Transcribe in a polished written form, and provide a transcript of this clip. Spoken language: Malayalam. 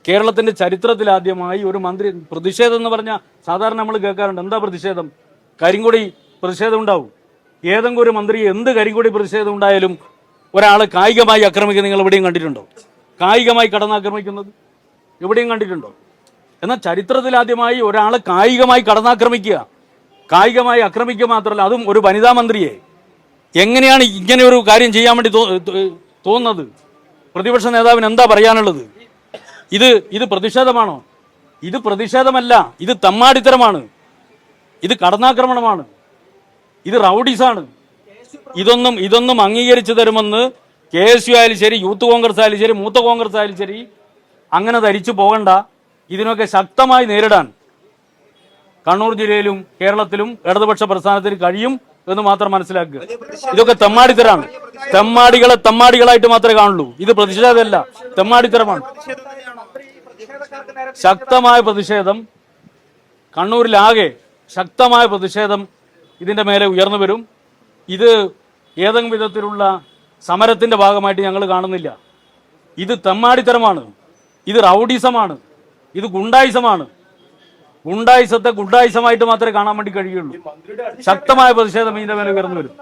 കേരളത്തിന്റെ ചരിത്രത്തിലാദ്യമായി ഒരു മന്ത്രി പ്രതിഷേധം എന്ന് പറഞ്ഞാൽ സാധാരണ നമ്മൾ കേൾക്കാറുണ്ട്. എന്താ പ്രതിഷേധം? കരിങ്കൊടി പ്രതിഷേധം ഉണ്ടാവും. ഏതെങ്കിലും ഒരു മന്ത്രി എന്ത് കരിങ്കൊടി പ്രതിഷേധം ഉണ്ടായാലും ഒരാളെ കായികമായി ആക്രമിക്കുന്നത് നിങ്ങൾ എവിടെയും കണ്ടിട്ടുണ്ടോ? കായികമായി കടന്നാക്രമിക്കുന്നത് എവിടെയും കണ്ടിട്ടുണ്ടോ? എന്നാൽ ചരിത്രത്തിലാദ്യമായി ഒരാളെ കായികമായി കടന്നാക്രമിക്കുക, കായികമായി ആക്രമിക്കുക മാത്രമല്ല, അതും ഒരു വനിതാ മന്ത്രിയെ. എങ്ങനെയാണ് ഇങ്ങനെ ഒരു കാര്യം ചെയ്യാൻ വേണ്ടി തോന്നുന്നത്? പ്രതിപക്ഷ നേതാവിന് എന്താ പറയാനുള്ളത്? ഇത് പ്രതിഷേധമാണോ? ഇത് പ്രതിഷേധമല്ല, ഇത് തമ്മാടിത്തരമാണ്, ഇത് കടന്നാക്രമണമാണ്, ഇത് റൗഡീസാണ്. ഇതൊന്നും അംഗീകരിച്ചു തരുമെന്ന് KSU ആയാലും ശരി, യൂത്ത് കോൺഗ്രസ് ആയാലും ശരി, മൂത്ത കോൺഗ്രസ് ആയാലും ശരി അങ്ങനെ ധരിച്ചു പോകണ്ട. ഇതിനൊക്കെ ശക്തമായി നേരിടാൻ കണ്ണൂർ ജില്ലയിലും കേരളത്തിലും ഇടതുപക്ഷ പ്രസ്ഥാനത്തിന് കഴിയും എന്ന് മാത്രം മനസ്സിലാക്കുക. ഇതൊക്കെ തെമ്മാടിത്തരാണ്. തെമ്മാടികളെ തെമ്മാടികളായിട്ട് മാത്രമേ കാണുള്ളൂ. ഇത് പ്രതിഷേധമല്ല, തെമ്മാടിത്തരമാണ്. ശക്തമായ പ്രതിഷേധം കണ്ണൂരിലാകെ ശക്തമായ പ്രതിഷേധം ഇതിന്റെ മേലെ ഉയർന്നു വരും. ഇത് ഏതെങ്കിലും വിധത്തിലുള്ള സമരത്തിന്റെ ഭാഗമായിട്ട് ഞങ്ങൾ കാണുന്നില്ല. ഇത് തെമ്മാടിത്തരമാണ്, ഇത് റൗഡിസമാണ്, ഇത് ഗുണ്ടായിസമാണ്. ഗുണ്ടായിസത്തെ ഗുണ്ടായിസമായിട്ട് മാത്രമേ കാണാൻ വേണ്ടി കഴിയുള്ളൂ. ശക്തമായ പ്രതിഷേധം ഇതിന്റെ മേലെ ഉയർന്നു വരും.